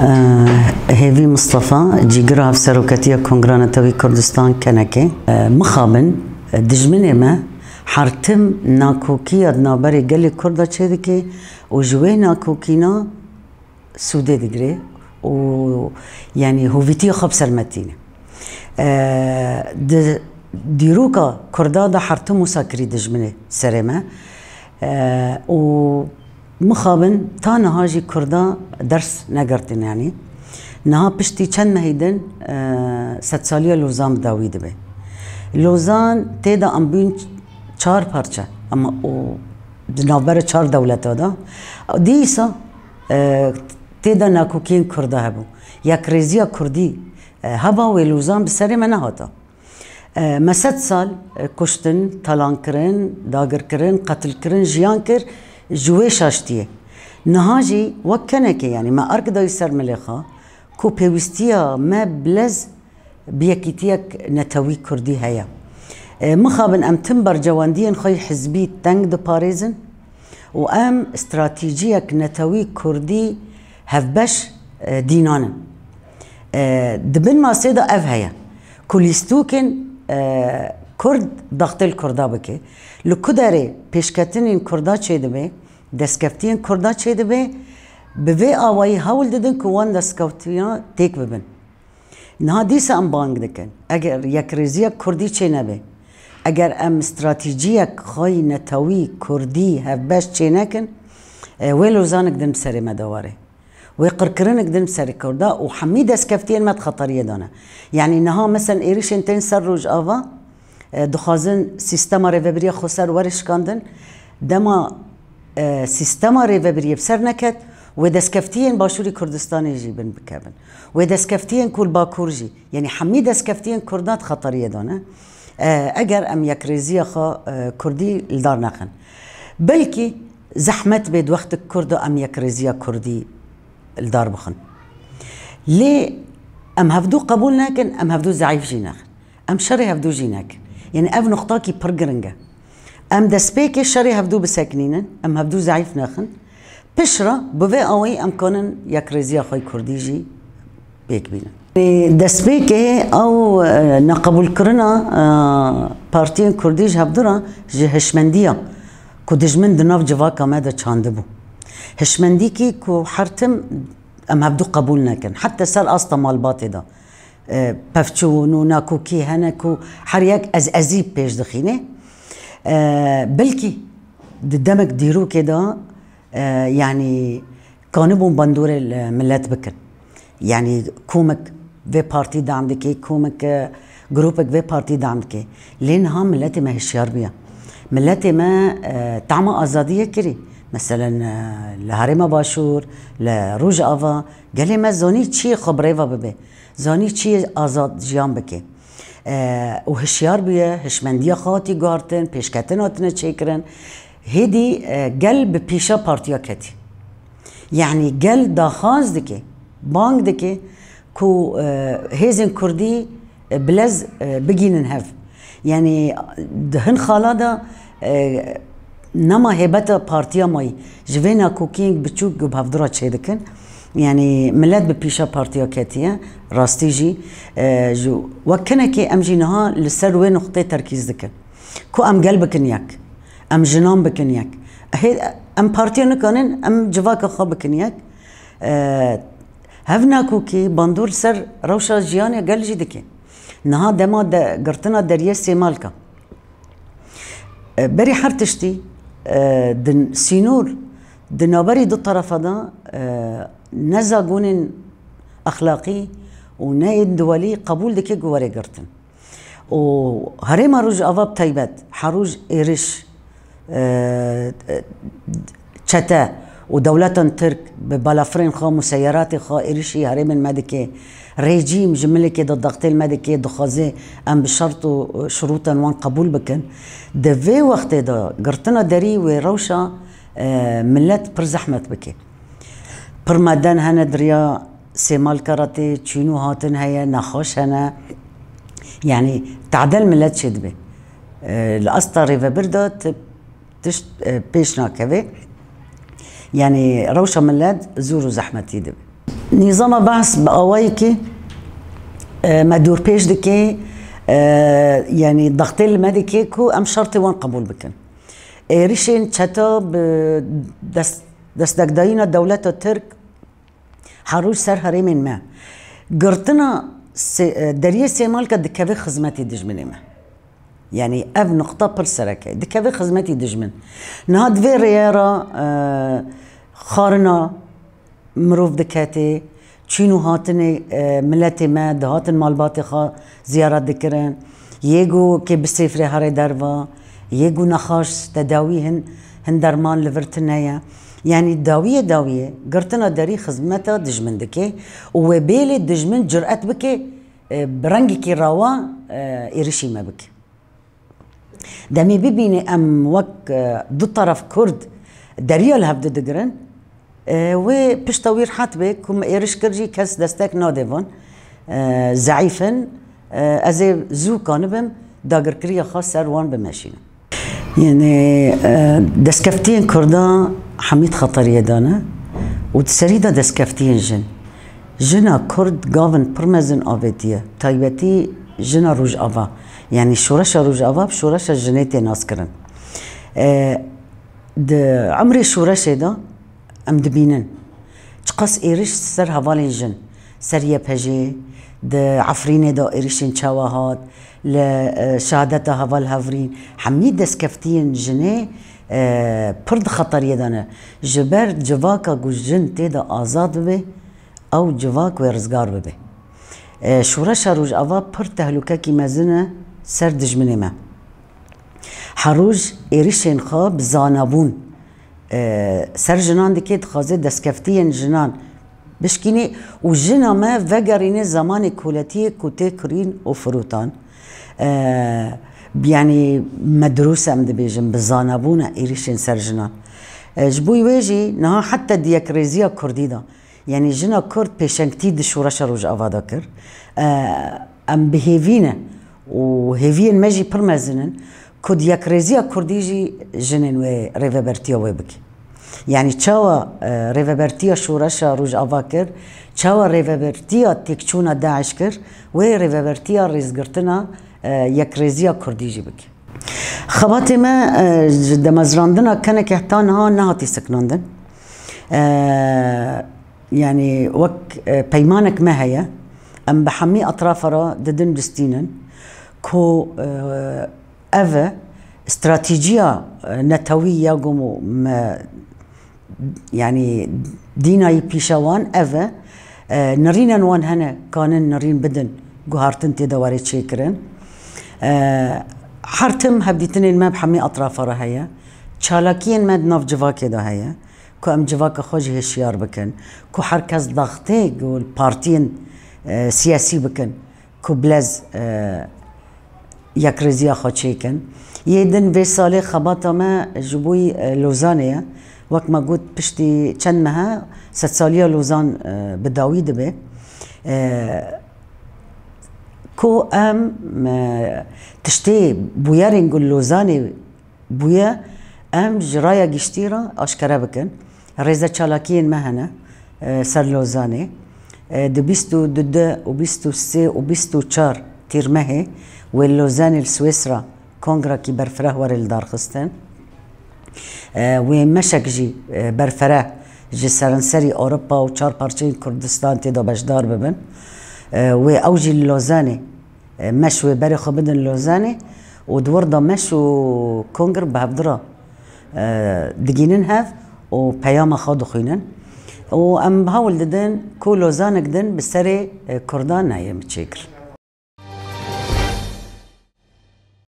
هيفي مصطفى جيجرا في سروكتية كونغرانا توي كردستان كنكي مخابن دجمني ما حرتم ناكوكي نابري قالي كردا تشيدكي وجوي ناكوكينا سودي دقري و يعني هوفيتيا خب سلمتيني ديروكا كردا دا حرتم مساكري دجمني سرما و مخابن تانا هاجي كردا درس نقرتن يعني نها بشتي چند مهيدن ست سالية لوزان داويد به لوزان تيدا امبين چار پارچه اما نوبر چار دولتا دا ديسا تيدا ناكوكين كردا هبو يك ريزيا كردي هبا ولوزان بسري من هاتا ما ست سال كشتن طلان كرن داگر كرن قتل كرن جيان كر جوي شاشتيه نهاجي وكنكي يعني ما اركدا يسر ملخا كو بيوستيا ما بلز بيكيتيك نتوي كردي هيا مخابن ام تنبر جواندين خي حزبي تنگ دو باريزن وام استراتيجيك نتوي كردي هفبش دينانا دبن ما سيدا اف هيا كوليستوكن كرد ضغط الكردا بكي لكداري بيشكتنين كردا چه دبي دسكفتين كردا چه دبي بوي آوائی هول ددن كوان دسكفتين تيك ببن نها ديسا ام بانگ دكن اگر یک ريزيا كردي چه نبي اگر ام استراتيجيك خاي نتوي كردي هفباش چه نكن ويلو زانك دن بسري مدواري ويقركرنك دن بسري كردا وحمي دسكفتين مد خطرية دانا يعني نها مثلا ايريش انتين سر روج آوا دخازن سیستما ریوبری خسر ورش کندن دما سیستما ریوبری بسر نکد و دستکفتین باشوری کردستانی جی بن بکبن و دستکفتین کل باکور جی یعنی حمی دستکفتین کردات خطریه دانه اگر ام یک ریزی خا کردی لدار نخن بلکی زحمت بید وقت کرد ام یک ریزی کردی لدار بخن لی ام هفدو قبول نکن ام هفدو ضعیف جی نخن ام شری هفدو جی نکن يعني اف نقطاكي برجرنجا ام دسبيكي شري هفدو بساكنين ام هفدو ضعيف ناخن بشرة بوي اوي ام كونن يك ريزيا خاي كرديجي بيك بينا دسبيكي او نقبول كرنا بارتين كرديج هفدورا جي هشمندية كو دجمن دناف جواكا مادا چاندبو هشمنديكي كو حرتم ام هفدو قبول ناكن حتى سال اسطا مالباتي دا بفتشون وناكوكي هناكو حرياك ازيب بيش دخينه بلكي دمك ديرو كده يعني كانوا بندور الملات بكن يعني كومك في بارتي دعم دكي كومك جروبك في بارتي دعم دكي لينها ملاتي ما هشيار بيها ملاتي ما تعمى ازاديه كري مثلا لهرم باشور لروج افا قالي ما زوني تشي خبريفا ببي زانی چی آزاد جیان بکه و هشیار بیه هشمندی خاطی گارتن پیشکتن آتنه چیکرن هدی گل به پیشا پارتیا کتی یعنی گل داخاز دکه بانگ دکه کو هیزن کردی بلز بگینن هف یعنی دهن خالا دا نما هبت پارتیا مای جوینا کوکینگ بچوک گب هفدرا چه دکن يعني ملات ببيشا بارتيا كاتيا راستيجي جو وكنكي ام جينها لسر وين نقطه تركيز دك كو ام قلبك نياك ام جنان بكنياك هي ام بارتيا نكونن ام جواك خبك نياك هفنا كوكي باندور سر روشا جياني قال جدك نها دما قرتنا دريه سيمالكا بري حرتشتي دن سينور دنابري دو طرف دا نزاقون اخلاقي ونايد دولي قبول دكي جواري قرتن وهريما روج افاب تايبات حروج ايرش تشتا ودولة ترك ببالافرين خا مسيرات خا ايرشي هريما المادكي ريجيم جملكي ضد ضغط المادكي دخازي ام بشرط شروطا وان قبول بكن دفي وقت دا قرتنا دري وروشا ملت پر زحمت بكي پرمدن هنه دريا سيمال كاراتي تشينو هاتن هيا نخوش هنا يعني تعدل ملت شدبه الاسطى ريفا بردا تشت بيش ناكبه يعني روشة ملت زورو زحمتي دبه نظام بحث بقوايكي مدور بيش دكي يعني الضغطين المدكي كو ام شرطي وان قبول بكن ريشين تشتا دست داينا دولة الترك حروج سر هرمين ما قرتنا دريه سيمال قد كافي خدمتي دجمني ما يعني اف نقطة برسركة دكافي خدمتي دجمن نهاد في ريارة خارنا مروف دكاتي چینو هاتن ملت ما دهاتن مالبات خا زیارت دکرن یگو که بسفره هر دروا یگو نخاش تداوی هن درمان لورتنایا يعني داوية قرتنا داري خدمتها دجمن دكي وبيلي دجمن جرأت بكي برنجي كي روا إيرشي ما بكي دامي ببيني أم وك دو طرف كرد داريا الهبد دقرن و بشتوير حتبك كم إيرش كرجي كس دستك نادفون ضعيفن أزي زو كانبم داقر كريا خاص سروان بماشينا يعني دسكفتين كردان حميد خطرية دانا وتسريدا دسكفتين جنا كرد قاون برمزن آفيتية تايبتي جنا روج آفا يعني شورشا روج آفا بشورشا جنيتي ناس كرن ده عمري شورشا دا ام دبينن تقص إيرش سر هوالين جن سر يبهجي ده عفريني دا إيرشين شواهات لشهادتها هوال هفرين حميد دسكفتين جني برد خطر يدانا جبر جواكا جن تيدا آزاد بي أو جواك ويرزقار بي شورشا روج أفا پر تهلوكا كي مزنة سر دجمني ما حروج إيرشين خواب زانابون سر جنان دي كيد خازي دسكفتين جنان بشكيني وجنا ما فقريني زمان كولاتي كوتي كرين وفروتان يعني مدروسة ام دبيجن بزانابونا إيريشين سر جنان جبوي ويجي نها حتى دياكريزيا كرديدا يعني جنا كرد بيشنكتي دي شورشا روج أفادا كر ام بهيفينا وهيفين ماجي برمزنن كو دياكريزيا كرديجي جنن و ريفابرتيا ويبكي يعني تشاوا ريفابرتيا شورشا روج أفاكر تشاوا ريفابرتيا تكشونا داعش كر و ريفابرتيا ريزقرتنا يكريزيا كرديجي بكي خباتي ما دمزراندنا كان كهتانها نهاتي سكناندن يعني وك بيمانك ما هي ام بحمي اطرافها ددن دستينن كو أفا استراتيجية نتوية قومو يعني دينا يبيشوان أفا نرين نوان هنا كانن نرين بدن قهارتن تدواري تشيكرن حرتم هبديتنين ما بحمي أطراف هيا تشالاكين ما دناف جواكي دا هيا كو أم جواك خوجي هشيار بكن كو حركز ضغطي قول بارتين سياسي بكن كو بلاز يكرزيا خاتشيكن يدن في سالي خباطة ما جبوي لوزانية وقت ما قلت بشتي چندمها ست سالية لوزان بداوي دبي كو ام تشتي بويا نقول لوزاني بويا ام جرايا جشتيرا اشكرا بكن ريزا تشالاكين مهنا سر لوزاني دبيستو دد وبيستو سي وبيستو تشار تيرمهي واللوزاني السويسرا كونغرا كي برفره ور الدار خستن ومشك جي برفره جي سرنسري اوروبا و چار پارچه كردستان تيدا بشدار ببن و اوجي اللوزاني مشو بري خبدن اللوزاني و دوردا مشو كونغر بهبدرا دقينن هاف و بياما خادو خينن و ام بهاول ددن كو لوزانك دن بسري كردان نايم تشيكر